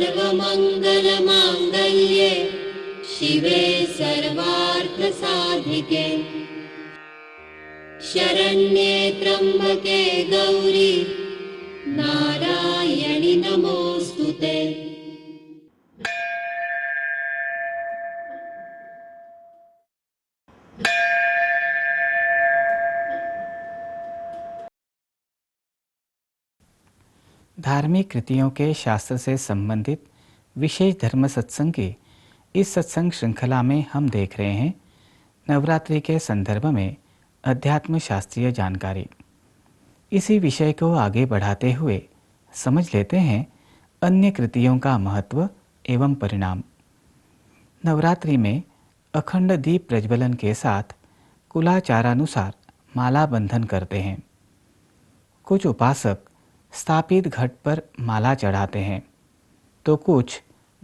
सर्वमङ्गलमाङ्गल्ये शिवे सर्वार्थसाधिके शरण्ये त्र्यम्बके गौरी नारायणि नमोऽस्तुते। धार्मिक कृतियों के शास्त्र से संबंधित विशेष धर्म सत्संग की इस सत्संग श्रृंखला में हम देख रहे हैं नवरात्रि के संदर्भ में अध्यात्म शास्त्रीय जानकारी। इसी विषय को आगे बढ़ाते हुए समझ लेते हैं अन्य कृतियों का महत्व एवं परिणाम। नवरात्रि में अखंड दीप प्रज्वलन के साथ कुलाचारानुसार माला बंधन करते हैं। कुछ उपासक स्थापित घट पर माला चढ़ाते हैं तो कुछ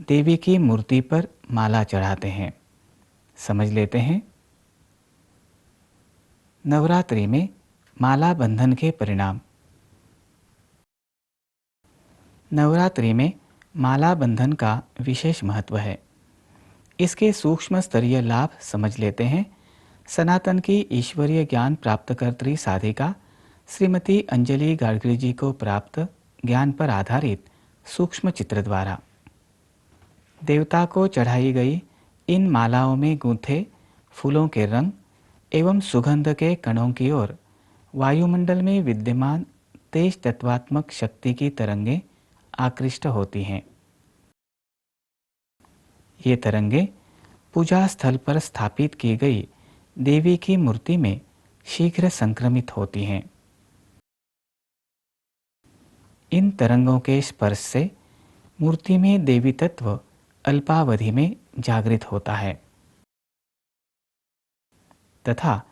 देवी की मूर्ति पर माला चढ़ाते हैं। समझ लेते हैं। नवरात्रि में माला बंधन के परिणाम। नवरात्रि में माला बंधन का विशेष महत्व है। इसके सूक्ष्म स्तरीय लाभ समझ लेते हैं। सनातन की ईश्वरीय ज्ञान प्राप्तकर्त्री साधिका श्रीमती अंजलि गाडगिल जी को प्राप्त ज्ञान पर आधारित सूक्ष्म चित्र द्वारा देवता को चढ़ाई गई इन मालाओं में गूंथे फूलों के रंग एवं सुगंध के कणों की ओर वायुमंडल में विद्यमान तेज तत्वात्मक शक्ति की तरंगें आकृष्ट होती हैं। ये तरंगें पूजा स्थल पर स्थापित की गई देवी की मूर्ति में शीघ्र संक्रमित होती हैं। इन तरंगों के स्पर्श से मूर्ति में देवी तत्व अल्पावधि में जागृत होता है तथा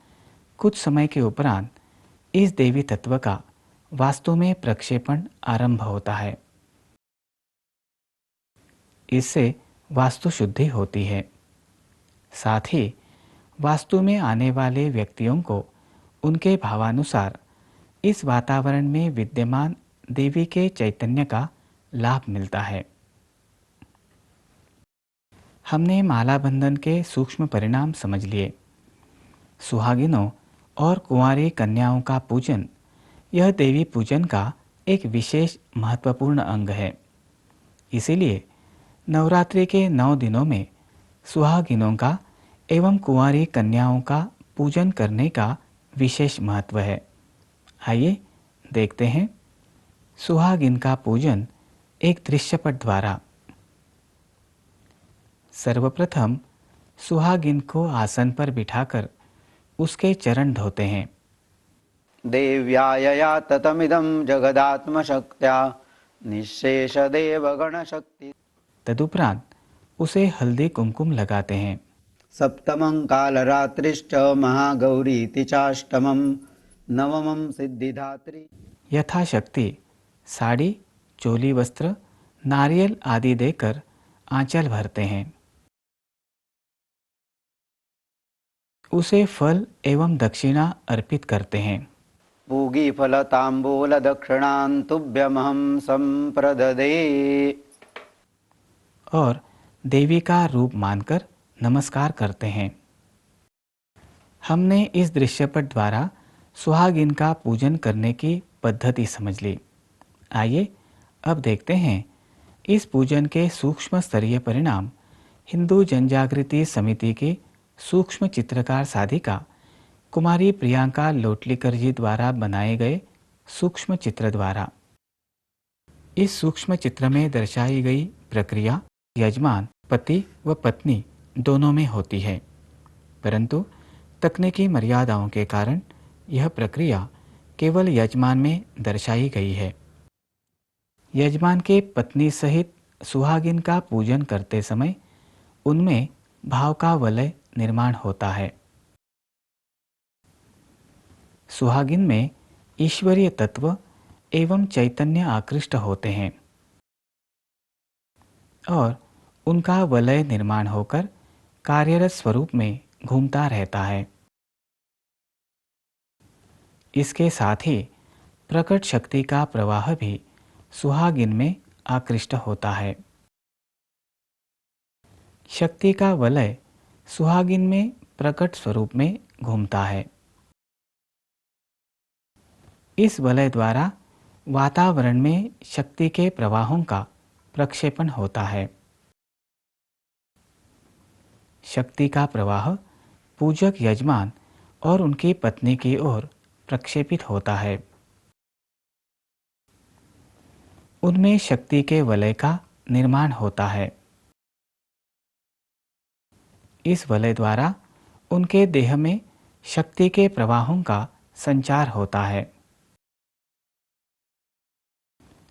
कुछ समय के उपरांत इस देवी तत्व का वास्तु में प्रक्षेपण आरंभ होता है। इससे वास्तु शुद्धि होती है। साथ ही वास्तु में आने वाले व्यक्तियों को उनके भावानुसार इस वातावरण में विद्यमान देवी के चैतन्य का लाभ मिलता है। हमने माला बंधन के सूक्ष्म परिणाम समझ लिए। सुहागिनों और कुंवारी कन्याओं का पूजन यह देवी पूजन का एक विशेष महत्वपूर्ण अंग है। इसीलिए नवरात्रि के 9 दिनों में सुहागिनों का एवं कुंवारी कन्याओं का पूजन करने का विशेष महत्व है। आइए देखते हैं सुहागिन का पूजन एक दृश्यपट द्वारा। सर्वप्रथम सुहागिन को आसन पर बिठाकर उसके चरण धोते हैं। देव्यायया ततमिदं जगदात्मशक्त्या निःशेष देवगण शक्ति। तदुपरांत उसे हल्दी कुमकुम लगाते हैं। सप्तमं कालरात्रिश्च महागौरीति चाष्टमं नवमं सिद्धिदात्री। यथाशक्ति साड़ी, चोली वस्त्र, नारियल आदि देकर आंचल भरते हैं। उसे फल एवं दक्षिणा अर्पित करते हैं। पूगीफल तांबूल दक्षिणां तुभ्यमहं संप्रददे। और देवी का रूप मानकर नमस्कार करते हैं। हमने इस दृश्यपट द्वारा सुहागिन का पूजन करने की पद्धति समझ ली। आइए अब देखते हैं इस पूजन के सूक्ष्म स्तरीय परिणाम हिंदू जनजागृति समिति की सूक्ष्म चित्रकार साधिका कुमारी प्रियंका लोटलीकर जी द्वारा बनाए गए सूक्ष्म चित्र द्वारा। इस सूक्ष्म चित्र में दर्शाई गई प्रक्रिया यजमान, पति व पत्नी दोनों में होती है, परंतु तकनीकी मर्यादाओं के कारण यह प्रक्रिया केवल यजमान में दर्शाई गई है। यजमान के पत्नी सहित सुहागिन का पूजन करते समय उनमें भाव का वलय निर्माण होता है। सुहागिन में ईश्वरीय तत्व एवं चैतन्य आकृष्ट होते हैं और उनका वलय निर्माण होकर कार्यरत स्वरूप में घूमता रहता है। इसके साथ ही प्रकट शक्ति का प्रवाह भी सुहागिन में आकृष्ट होता है। शक्ति का वलय सुहागिन में प्रकट स्वरूप में घूमता है। इस वलय द्वारा वातावरण में शक्ति के प्रवाहों का प्रक्षेपण होता है। शक्ति का प्रवाह पूजक यजमान और उनकी पत्नी की ओर प्रक्षेपित होता है। उनमें शक्ति के वलय का निर्माण होता है। इस वलय द्वारा उनके देह में शक्ति के प्रवाहों का संचार होता है।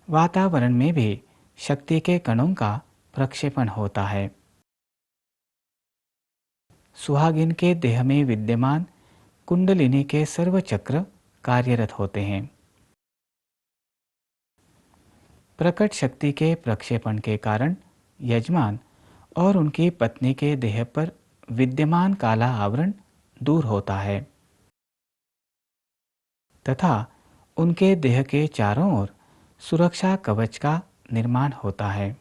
वातावरण में भी शक्ति के कणों का प्रक्षेपण होता है। सुहागिन के देह में विद्यमान कुंडलिनी के सर्व चक्र कार्यरत होते हैं। प्रकट शक्ति के प्रक्षेपण के कारण यजमान और उनकी पत्नी के देह पर विद्यमान काला आवरण दूर होता है तथा उनके देह के चारों ओर सुरक्षा कवच का निर्माण होता है।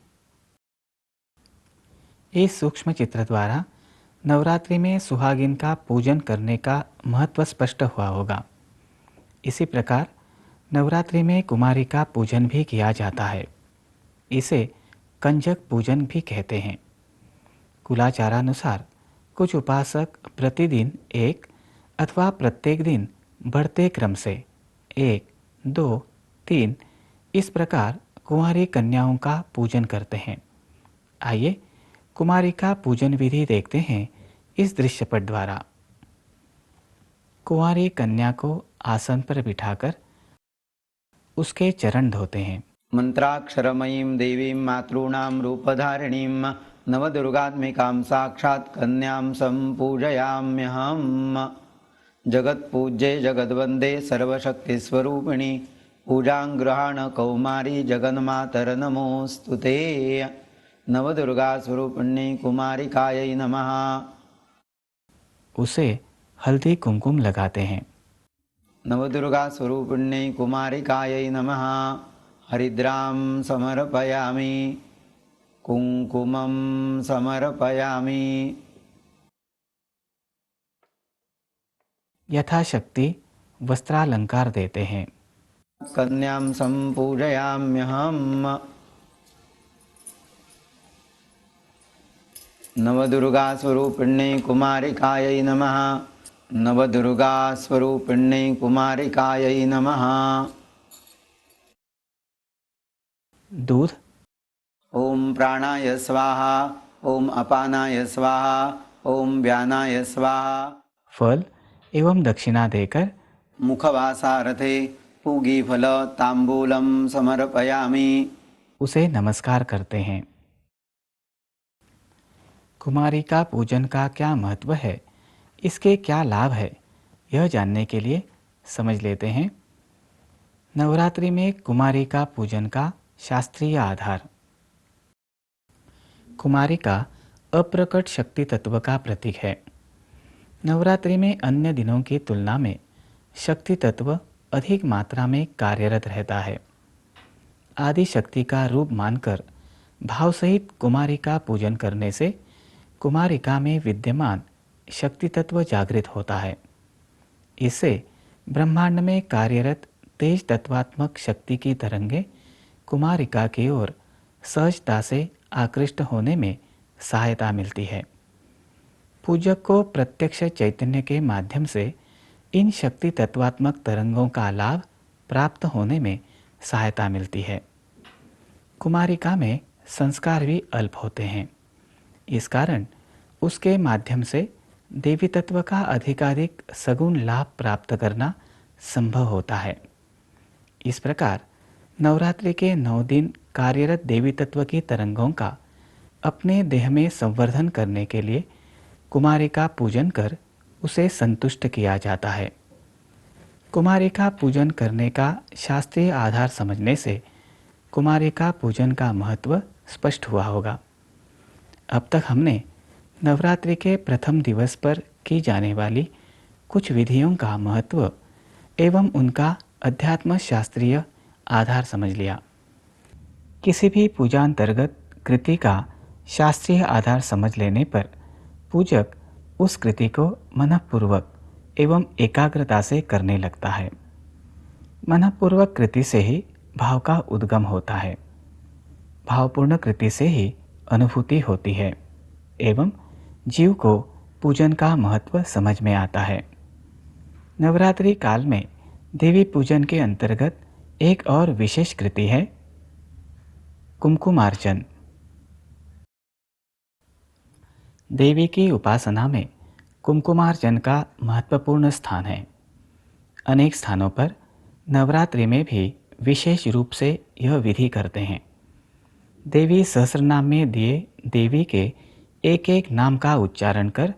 इस सूक्ष्म चित्र द्वारा नवरात्रि में सुहागिन का पूजन करने का महत्व स्पष्ट हुआ होगा। इसी प्रकार नवरात्रि में कुमारी का पूजन भी किया जाता है। इसे कंजक पूजन भी कहते हैं। कुलाचारानुसार कुछ उपासक प्रतिदिन एक अथवा प्रत्येक दिन बढ़ते क्रम से 1, 2, 3 इस प्रकार कुंवारी कन्याओं का पूजन करते हैं। आइए कुमारी का पूजन विधि देखते हैं इस दृश्यपट द्वारा। कुंवारी कन्या को आसन पर बिठाकर उसके चरण धोते हैं। मंत्राक्षरमयीं देवीं मातॄणां रूपधारिणीं नवदुर्गात्मिकां साक्षात् कन्यां सम्पूजयाम्यहम्। जगत्पूज्ये जगद्वन्दे सर्वशक्तिस्वरूपिणी पूजां गृहाण कौमारी जगन्मातर नमोऽस्तुते। नवदुर्गा स्वरूपिणी कुमारिकायै नमः। उसे हल्दी कुमकुम लगाते हैं। नवदुर्गा स्वरूपिणी कुमारिकायै नमः। हरिद्रां समर्पयामि कुंकुमं समर्पयामि। यथाशक्ति वस्त्रालंकार देते हैं। कन्यां सम्पूजयाम्यहम्। नवदुर्गा स्वरूपिणी कुमारिकायै नमः। नवदुर्गा स्वरूपिणी कुमारिकायै नमः। दूध ओम प्राणाय स्वाहा ओम अपानाय स्वाहा ओम व्यानाय स्वाहा। फल एवं दक्षिणा देकर मुखवासारथे पूगीफल तांबूलम समर्पयामि। उसे नमस्कार करते हैं। कुमारी का पूजन का क्या महत्व है, इसके क्या लाभ है, यह जानने के लिए समझ लेते हैं नवरात्रि में कुमारी का पूजन का शास्त्रीय आधार। कुमारी का अप्रकट शक्ति तत्व का प्रतीक है। नवरात्रि में अन्य दिनों की तुलना में शक्ति तत्व अधिक मात्रा में कार्यरत रहता है। आदि शक्ति का रूप मानकर भाव सहित कुमारी का पूजन करने से कुमारिका में विद्यमान शक्ति तत्व जागृत होता है। इससे ब्रह्मांड में कार्यरत तेज तत्वात्मक शक्ति की तरंगे कुमारिका की ओर सहजता से आकृष्ट होने में सहायता मिलती है। पूजक को प्रत्यक्ष चैतन्य के माध्यम से इन शक्ति तत्वात्मक तरंगों का लाभ प्राप्त होने में सहायता मिलती है। कुमारिका में संस्कार भी अल्प होते हैं। इस कारण उसके माध्यम से देवी तत्व का अधिकाधिक सगुण लाभ प्राप्त करना संभव होता है। इस प्रकार नवरात्रि के 9 दिन कार्यरत देवी तत्व की तरंगों का अपने देह में संवर्धन करने के लिए कुमारी का पूजन कर उसे संतुष्ट किया जाता है। कुमारी का पूजन करने का शास्त्रीय आधार समझने से कुमारी का पूजन का महत्व स्पष्ट हुआ होगा। अब तक हमने नवरात्रि के प्रथम दिवस पर की जाने वाली कुछ विधियों का महत्व एवं उनका अध्यात्म शास्त्रीय आधार समझ लिया। किसी भी पूजांतर्गत कृति का शास्त्रीय आधार समझ लेने पर पूजक उस कृति को मनःपूर्वक एवं एकाग्रता से करने लगता है। मनःपूर्वक कृति से ही भाव का उद्गम होता है, भावपूर्ण कृति से ही अनुभूति होती है एवं जीव को पूजन का महत्व समझ में आता है। नवरात्रि काल में देवी पूजन के अंतर्गत एक और विशेष कृति है कुमकुमार्चन। देवी की उपासना में कुमकुमार्चन का महत्वपूर्ण स्थान है। अनेक स्थानों पर नवरात्रि में भी विशेष रूप से यह विधि करते हैं। देवी सहस्रनाम में दिए देवी के एक एक नाम का उच्चारण कर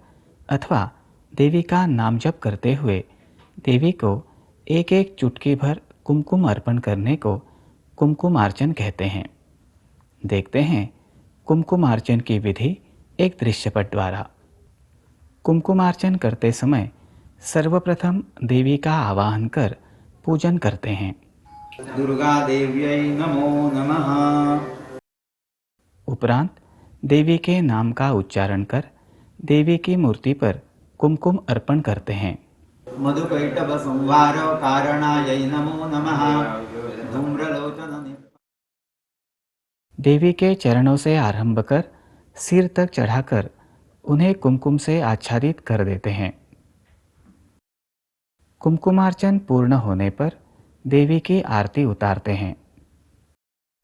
अथवा देवी का नाम जप करते हुए देवी को एक एक चुटकी भर कुमकुम अर्पण करने को कुमकुमार्चन कहते हैं। देखते हैं कुमकुमार्चन की विधि एक दृश्यपट द्वारा। कुमकुमार्चन करते समय सर्वप्रथम देवी का आवाहन कर पूजन करते हैं। दुर्गा देव्यै नमो नमः। उपरांत देवी के नाम का उच्चारण कर देवी की मूर्ति पर कुमकुम अर्पण करते हैं। मधुकैटभ संवार कारणायै नमो नमः। धूम्रलोचन देवी के चरणों से आरंभ कर सिर तक चढ़ाकर उन्हें कुमकुम से आच्छादित कर देते हैं। कुमकुमार्चन पूर्ण होने पर देवी की आरती उतारते हैं।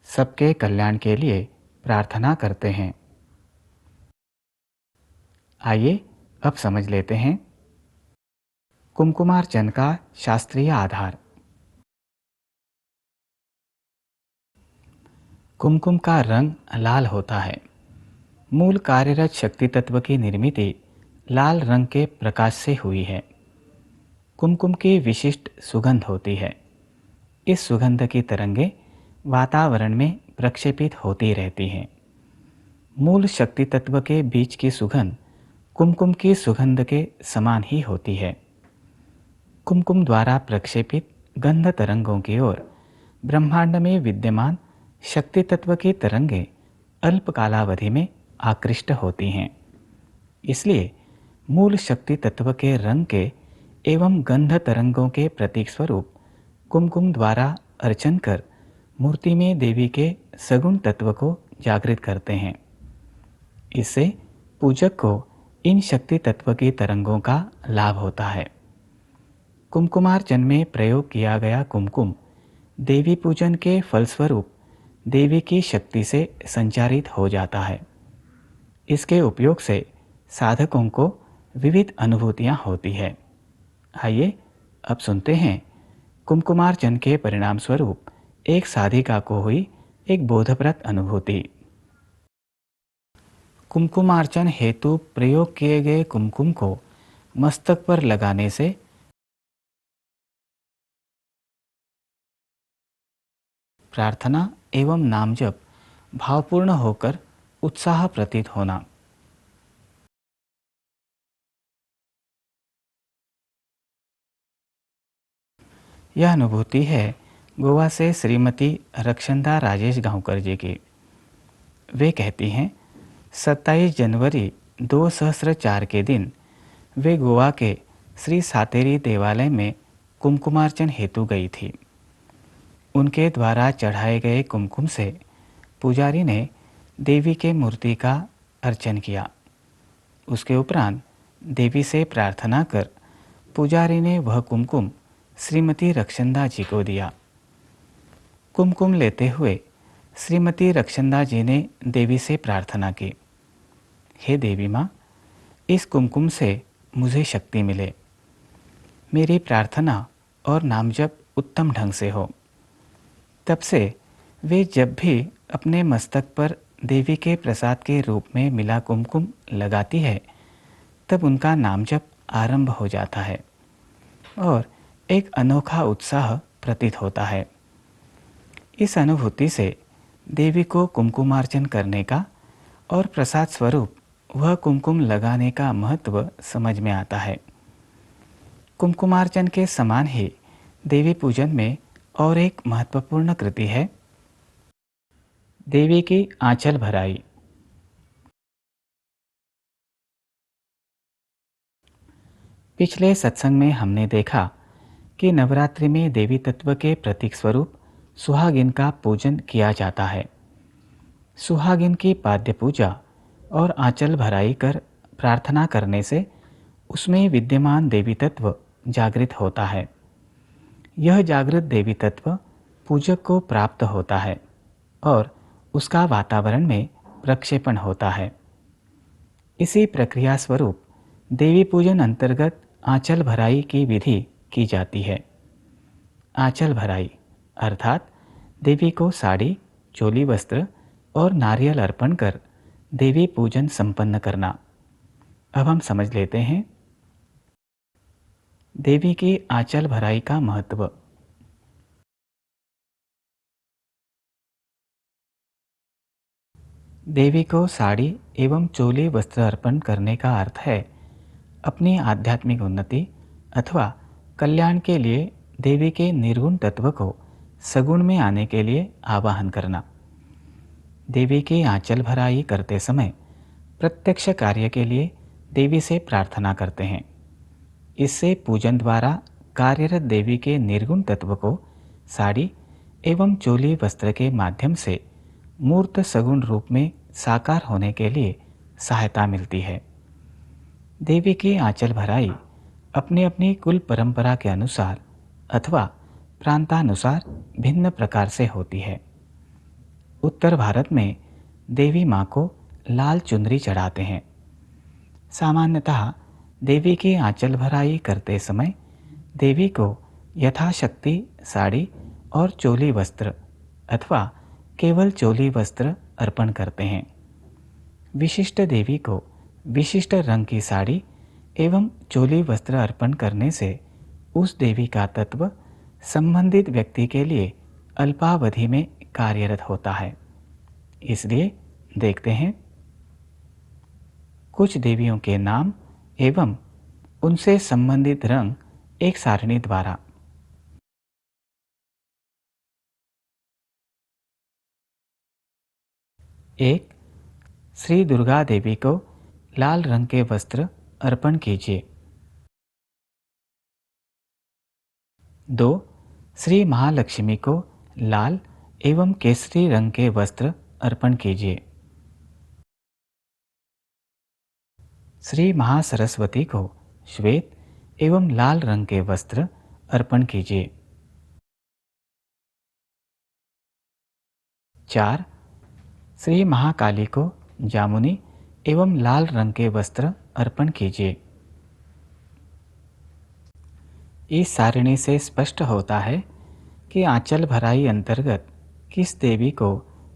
सबके कल्याण के लिए प्रार्थना करते हैं। आइए अब समझ लेते हैं कुमकुमार्चन का शास्त्रीय आधार। कुमकुम का रंग लाल होता है। मूल कार्यरत शक्ति तत्व की निर्मिति लाल रंग के प्रकाश से हुई है। कुमकुम की विशिष्ट सुगंध होती है। इस सुगंध की तरंगें वातावरण में प्रक्षेपित होती रहती हैं। मूल शक्ति तत्व के बीच की सुगंध कुमकुम की सुगंध के समान ही होती है। कुमकुम द्वारा प्रक्षेपित गंध तरंगों की ओर ब्रह्मांड में विद्यमान शक्ति तत्व की तरंगें अल्प कालावधि में आकृष्ट होती हैं। इसलिए मूल शक्ति तत्व के रंग के एवं गंध तरंगों के प्रतीक स्वरूप कुमकुम द्वारा अर्चन कर मूर्ति में देवी के सगुण तत्व को जागृत करते हैं। इससे पूजक को इन शक्ति तत्व की तरंगों का लाभ होता है। कुमकुमार्चन में प्रयोग किया गया कुमकुम देवी पूजन के फलस्वरूप देवी की शक्ति से संचारित हो जाता है। इसके उपयोग से साधकों को विविध अनुभूतियाँ होती है। आइए अब सुनते हैं कुमकुमार्चन के परिणाम स्वरूप एक साधिका को हुई एक बोधप्रद अनुभूति। कुमकुमार्चन हेतु प्रयोग किए गए कुमकुम को मस्तक पर लगाने से प्रार्थना एवं नाम जप भावपूर्ण होकर उत्साह प्रतीत होना। यह अनुभूति है गोवा से श्रीमती रक्षंदा राजेश गांवकर जी की। वे कहती हैं 27 जनवरी 2004 के दिन वे गोवा के श्री सातेरी देवालय में कुमकुमार्चन हेतु गई थी। उनके द्वारा चढ़ाए गए कुमकुम से पुजारी ने देवी के मूर्ति का अर्चन किया। उसके उपरांत देवी से प्रार्थना कर पुजारी ने वह कुमकुम श्रीमती रक्षंदा जी को दिया। कुमकुम लेते हुए श्रीमती रक्षंदा जी ने देवी से प्रार्थना की, हे देवी माँ, इस कुमकुम से मुझे शक्ति मिले, मेरी प्रार्थना और नाम जप उत्तम ढंग से हो। तब से वे जब भी अपने मस्तक पर देवी के प्रसाद के रूप में मिला कुमकुम लगाती है तब उनका नाम जप आरंभ हो जाता है और एक अनोखा उत्साह प्रतीत होता है। इस अनुभूति से देवी को कुमकुमार्चन करने का और प्रसाद स्वरूप वह कुमकुम लगाने का महत्व समझ में आता है। कुमकुमार्चन के समान ही देवी पूजन में और एक महत्वपूर्ण कृति है देवी की आंचल भराई। पिछले सत्संग में हमने देखा कि नवरात्रि में देवी तत्व के प्रतीक स्वरूप सुहागिन का पूजन किया जाता है। सुहागिन की पाद्य पूजा और आंचल भराई कर प्रार्थना करने से उसमें विद्यमान देवी तत्व जागृत होता है। यह जागृत देवी तत्व पूजक को प्राप्त होता है और उसका वातावरण में प्रक्षेपण होता है। इसी प्रक्रिया स्वरूप देवी पूजन अंतर्गत आंचल भराई की विधि की जाती है। आंचल भराई अर्थात देवी को साड़ी, चोली वस्त्र और नारियल अर्पण कर देवी पूजन संपन्न करना। अब हम समझ लेते हैं देवी की आंचल भराई का महत्व। देवी को साड़ी एवं चोली वस्त्र अर्पण करने का अर्थ है अपनी आध्यात्मिक उन्नति अथवा कल्याण के लिए देवी के निर्गुण तत्व को सगुण में आने के लिए आवाहन करना। देवी की आंचल भराई करते समय प्रत्यक्ष कार्य के लिए देवी से प्रार्थना करते हैं। इससे पूजन द्वारा कार्यरत देवी के निर्गुण तत्व को साड़ी एवं चोली वस्त्र के माध्यम से मूर्त सगुण रूप में साकार होने के लिए सहायता मिलती है। देवी की आंचल भराई अपनी अपनी कुल परंपरा के अनुसार अथवा प्रांतानुसार भिन्न प्रकार से होती है। उत्तर भारत में देवी माँ को लाल चुनरी चढ़ाते हैं। सामान्यतः देवी की आंचल भराई करते समय देवी को यथाशक्ति साड़ी और चोली वस्त्र अथवा केवल चोली वस्त्र अर्पण करते हैं। विशिष्ट देवी को विशिष्ट रंग की साड़ी एवं चोली वस्त्र अर्पण करने से उस देवी का तत्व संबंधित व्यक्ति के लिए अल्पावधि में कार्यरत होता है। इसलिए देखते हैं कुछ देवियों के नाम एवं उनसे संबंधित रंग एक सारणी द्वारा। एक, श्री दुर्गा देवी को लाल रंग के वस्त्र अर्पण कीजिए। 2. श्री महालक्ष्मी को लाल एवं केसरी रंग के वस्त्र अर्पण कीजिए। श्री महासरस्वती को श्वेत एवं लाल रंग के वस्त्र अर्पण कीजिए। 4. श्री महाकाली को जामुनी एवं लाल रंग के वस्त्र अर्पण कीजिए। इस सारणी से स्पष्ट होता है कि आंचल भराई अंतर्गत किस देवी को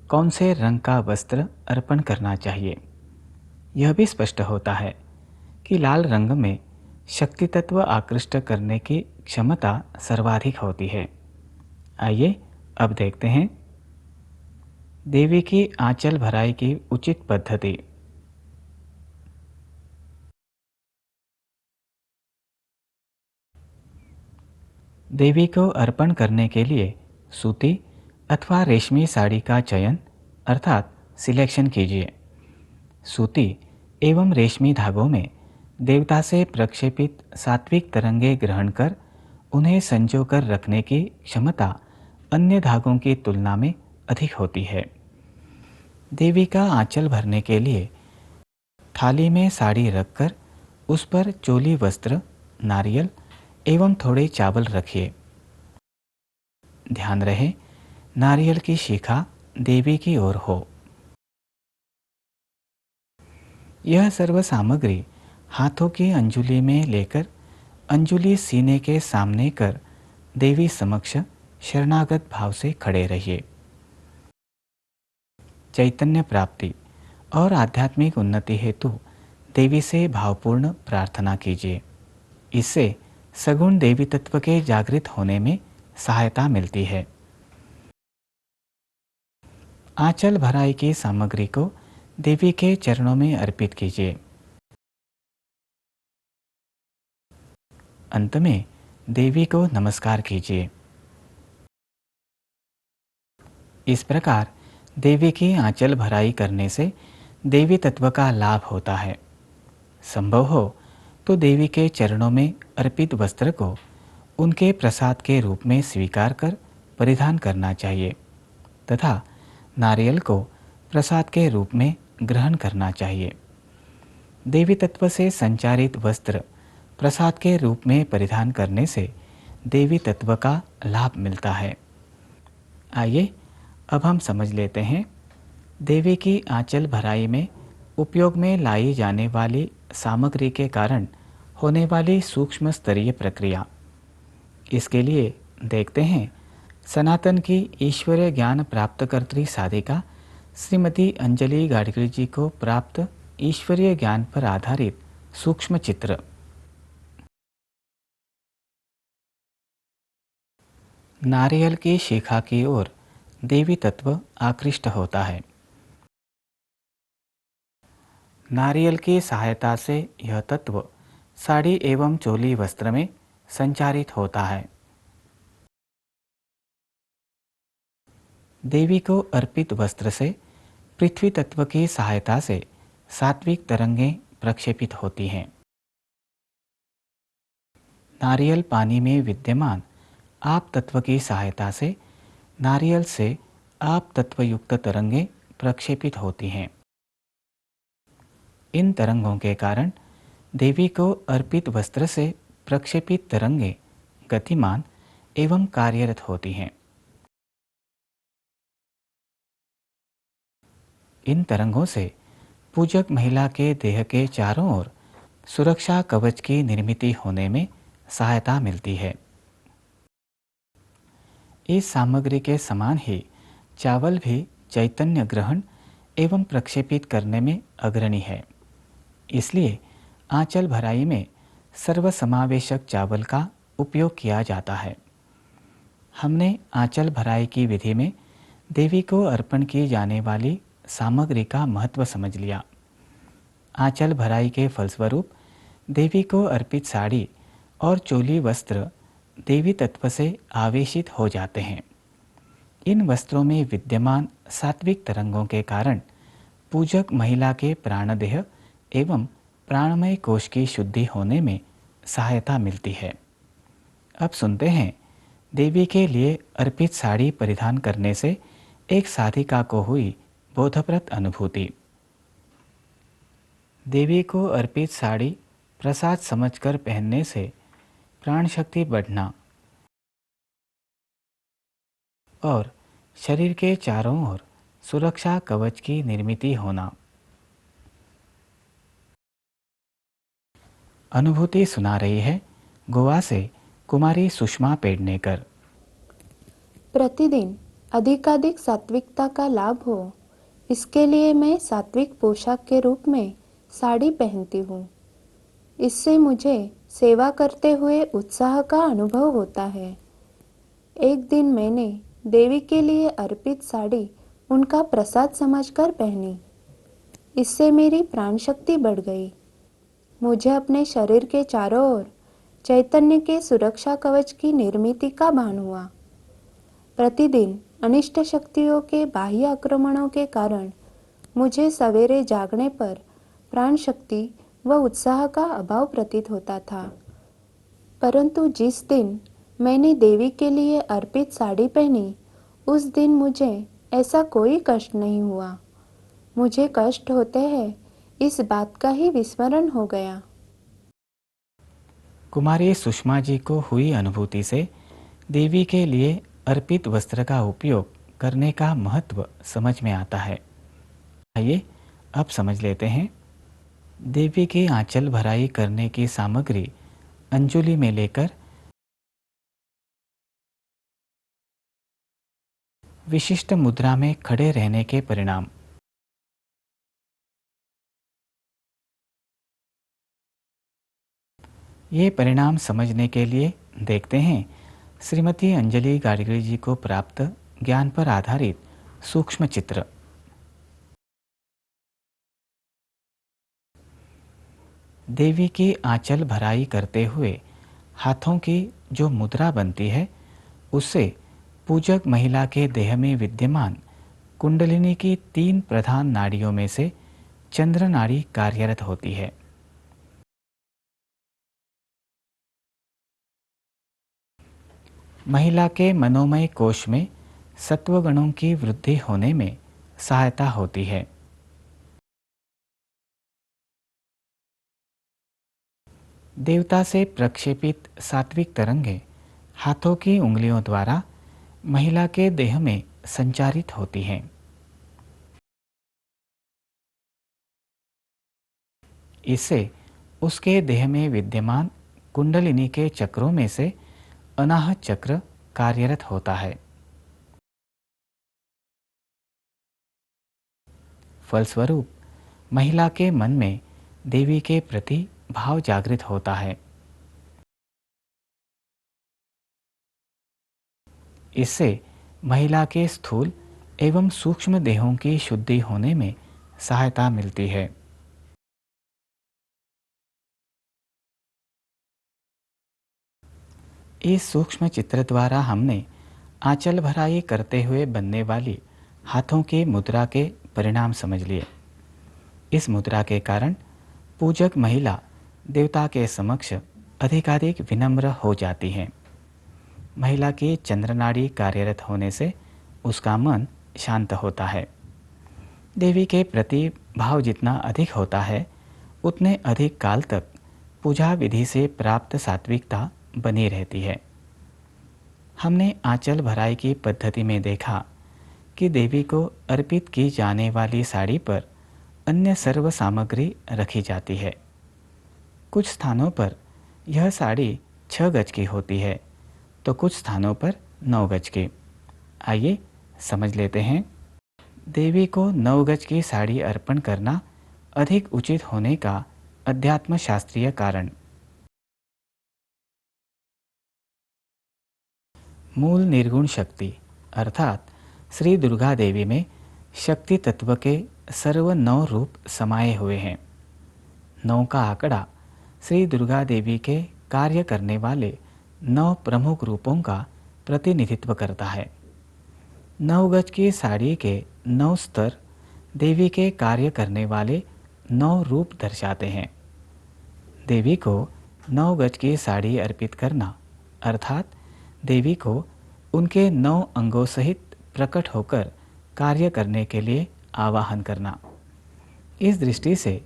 कौन से रंग का वस्त्र अर्पण करना चाहिए। यह भी स्पष्ट होता है कि लाल रंग में शक्ति तत्व आकृष्ट करने की क्षमता सर्वाधिक होती है। आइए अब देखते हैं देवी की आंचल भराई की उचित पद्धति। देवी को अर्पण करने के लिए सूती अथवा रेशमी साड़ी का चयन अर्थात सिलेक्शन कीजिए। सूती एवं रेशमी धागों में देवता से प्रक्षेपित सात्विक तरंगे ग्रहण कर उन्हें संजोकर रखने की क्षमता अन्य धागों की तुलना में अधिक होती है। देवी का आंचल भरने के लिए थाली में साड़ी रखकर उस पर चोली वस्त्र, नारियल एवं थोड़े चावल रखिए। ध्यान रहे नारियल की शिखा देवी की ओर हो। यह सर्व सामग्री हाथों की अंजुली में लेकर अंजुली सीने के सामने कर देवी समक्ष शरणागत भाव से खड़े रहिए। चैतन्य प्राप्ति और आध्यात्मिक उन्नति हेतु देवी से भावपूर्ण प्रार्थना कीजिए। इससे सगुण देवी तत्व के जागृत होने में सहायता मिलती है। आंचल भराई की सामग्री को देवी के चरणों में अर्पित कीजिए। अंत में देवी को नमस्कार कीजिए। इस प्रकार देवी की आंचल भराई करने से देवी तत्व का लाभ होता है। संभव हो तो देवी के चरणों में अर्पित वस्त्र को उनके प्रसाद के रूप में स्वीकार कर परिधान करना चाहिए तथा नारियल को प्रसाद के रूप में ग्रहण करना चाहिए। देवी तत्व से संचारित वस्त्र प्रसाद के रूप में परिधान करने से देवी तत्व का लाभ मिलता है। आइए अब हम समझ लेते हैं देवी की आंचल भराई में उपयोग में लाई जाने वाली सामग्री के कारण होने वाली सूक्ष्म स्तरीय प्रक्रिया। इसके लिए देखते हैं सनातन की ईश्वरीय ज्ञान प्राप्तकर्त्री साधिका श्रीमती अंजलि गाडगिल जी को प्राप्त ईश्वरीय ज्ञान पर आधारित सूक्ष्म चित्र। नारियल की शिखा की ओर देवी तत्व आकृष्ट होता है। नारियल की सहायता से यह तत्व साड़ी एवं चोली वस्त्र में संचारित होता है। देवी को अर्पित वस्त्र से पृथ्वी तत्व की सहायता से सात्विक तरंगें प्रक्षेपित होती हैं। नारियल पानी में विद्यमान आप तत्व की सहायता से नारियल से आप तत्वयुक्त तरंगें प्रक्षेपित होती हैं। इन तरंगों के कारण देवी को अर्पित वस्त्र से प्रक्षेपित तरंगें गतिमान एवं कार्यरत होती हैं। इन तरंगों से पूजक महिला के देह के चारों ओर सुरक्षा कवच की निर्मित होने में सहायता मिलती है। इस सामग्री के समान ही चावल भी चैतन्य ग्रहण एवं प्रक्षेपित करने में अग्रणी है। इसलिए आंचल भराई में सर्वसमावेशक चावल का उपयोग किया जाता है। हमने आंचल भराई की विधि में देवी को अर्पण की जाने वाली सामग्री का महत्व समझ लिया। आंचल भराई के फलस्वरूप देवी को अर्पित साड़ी और चोली वस्त्र देवी तत्व से आवेशित हो जाते हैं। इन वस्त्रों में विद्यमान सात्विक तरंगों के कारण पूजक महिला के प्राणदेह एवं प्राणमय कोश की शुद्धि होने में सहायता मिलती है। अब सुनते हैं देवी के लिए अर्पित साड़ी परिधान करने से एक साधिका को हुई बोधप्रद अनुभूति। देवी को अर्पित साड़ी प्रसाद समझकर पहनने से प्राण शक्ति बढ़ना और शरीर के चारों ओर सुरक्षा कवच की निर्मित होना। अनुभूति सुना रही है गोवा से कुमारी सुषमा पेडनेकर। प्रतिदिन अधिकाधिक सात्विकता का लाभ हो, इसके लिए मैं सात्विक पोशाक के रूप में साड़ी पहनती हूँ। इससे मुझे सेवा करते हुए उत्साह का अनुभव होता है। एक दिन मैंने देवी के लिए अर्पित साड़ी उनका प्रसाद समझकर पहनी। इससे मेरी प्राण शक्ति बढ़ गई। मुझे अपने शरीर के चारों ओर चैतन्य के सुरक्षा कवच की निर्मिति का भान हुआ। प्रतिदिन अनिष्ट शक्तियों के बाह्य आक्रमणों के कारण मुझे सवेरे जागने पर प्राण शक्ति व उत्साह का अभाव प्रतीत होता था, परंतु जिस दिन मैंने देवी के लिए अर्पित साड़ी पहनी, उस दिन मुझे ऐसा कोई कष्ट नहीं हुआ। मुझे कष्ट होते हैं इस बात का ही विस्मरण हो गया। कुमारी सुषमा जी को हुई अनुभूति से देवी के लिए अर्पित वस्त्र का उपयोग करने का महत्व समझ में आता है। आइए अब समझ लेते हैं देवी की आंचल भराई करने की सामग्री अंजुलि में लेकर विशिष्ट मुद्रा में खड़े रहने के परिणाम। ये परिणाम समझने के लिए देखते हैं श्रीमती अंजलि गाडगिल जी को प्राप्त ज्ञान पर आधारित सूक्ष्म चित्र। देवी की आंचल भराई करते हुए हाथों की जो मुद्रा बनती है, उससे पूजक महिला के देह में विद्यमान कुंडलिनी की 3 प्रधान नाड़ियों में से चंद्र नाड़ी कार्यरत होती है। महिला के मनोमय कोश में सत्वगुणों की वृद्धि होने में सहायता होती है। देवता से प्रक्षेपित सात्विक तरंगें हाथों की उंगलियों द्वारा महिला के देह में संचारित होती हैं। इससे उसके देह में विद्यमान कुंडलिनी के चक्रों में से अनाहत चक्र कार्यरत होता है। फलस्वरूप महिला के मन में देवी के प्रति भाव जागृत होता है। इससे महिला के स्थूल एवं सूक्ष्म देहों की शुद्धि होने में सहायता मिलती है। इस सूक्ष्म चित्र द्वारा हमने आंचल भराई करते हुए बनने वाली हाथों की मुद्रा के परिणाम समझ लिए। इस मुद्रा के कारण पूजक महिला देवता के समक्ष अधिकाधिक विनम्र हो जाती है। महिला की चंद्रनाड़ी कार्यरत होने से उसका मन शांत होता है। देवी के प्रति भाव जितना अधिक होता है उतने अधिक काल तक पूजा विधि से प्राप्त सात्विकता बनी रहती है। हमने आंचल भराई की पद्धति में देखा कि देवी को अर्पित की जाने वाली साड़ी पर अन्य सर्व सामग्री रखी जाती है। कुछ स्थानों पर यह साड़ी 6 गज की होती है तो कुछ स्थानों पर 9 गज की। आइए समझ लेते हैं। देवी को 9 गज की साड़ी अर्पण करना अधिक उचित होने का अध्यात्म शास्त्रीय कारण। मूल निर्गुण शक्ति अर्थात श्री दुर्गा देवी में शक्ति तत्व के सर्व 9 रूप समाये हुए हैं। 9 का आंकड़ा श्री दुर्गा देवी के कार्य करने वाले 9 प्रमुख रूपों का प्रतिनिधित्व करता है। 9 गज की साड़ी के 9 स्तर देवी के कार्य करने वाले 9 रूप दर्शाते हैं। देवी को 9 गज की साड़ी अर्पित करना अर्थात देवी को उनके 9 अंगों सहित प्रकट होकर कार्य करने के लिए आवाहन करना। इस दृष्टि से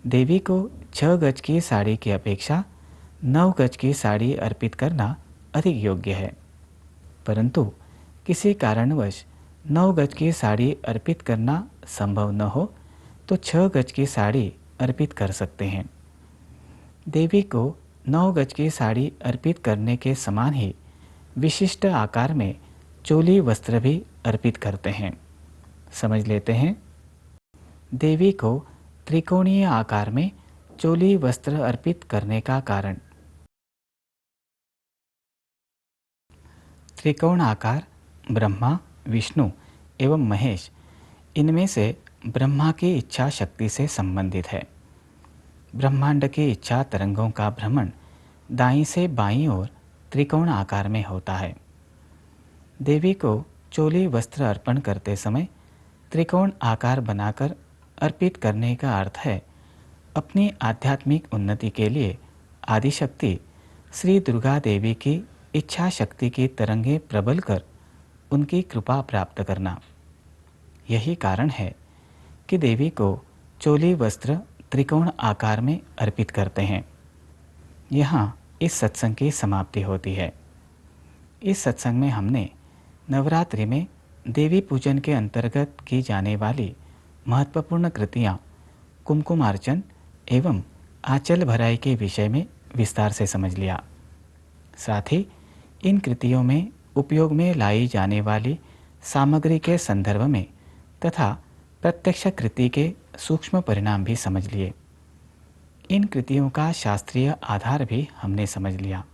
देवी को 6 गज की साड़ी की अपेक्षा 9 गज की साड़ी अर्पित करना अधिक योग्य है। परंतु किसी कारणवश 9 गज की साड़ी अर्पित करना संभव न हो तो 6 गज की साड़ी अर्पित कर सकते हैं। देवी को 9 गज की साड़ी अर्पित करने के समान ही विशिष्ट आकार में चोली वस्त्र भी अर्पित करते हैं। समझ लेते हैं। देवी को त्रिकोणीय आकार में चोली वस्त्र अर्पित करने का कारण। त्रिकोण आकार ब्रह्मा, विष्णु एवं महेश इनमें से ब्रह्मा की इच्छा शक्ति से संबंधित है। ब्रह्मांड की इच्छा तरंगों का भ्रमण दाईं से बाईं ओर त्रिकोण आकार में होता है। देवी को चोली वस्त्र अर्पण करते समय त्रिकोण आकार बनाकर अर्पित करने का अर्थ है अपनी आध्यात्मिक उन्नति के लिए आदिशक्ति श्री दुर्गा देवी की इच्छा शक्ति की तरंगें प्रबल कर उनकी कृपा प्राप्त करना। यही कारण है कि देवी को चोली वस्त्र त्रिकोण आकार में अर्पित करते हैं। यहाँ इस सत्संग की समाप्ति होती है। इस सत्संग में हमने नवरात्रि में देवी पूजन के अंतर्गत की जाने वाली महत्वपूर्ण कृतियाँ कुमकुमार्चन एवं आंचल भराई के विषय में विस्तार से समझ लिया। साथ ही इन कृतियों में उपयोग में लाई जाने वाली सामग्री के संदर्भ में तथा प्रत्यक्ष कृति के सूक्ष्म परिणाम भी समझ लिए। इन कृतियों का शास्त्रीय आधार भी हमने समझ लिया।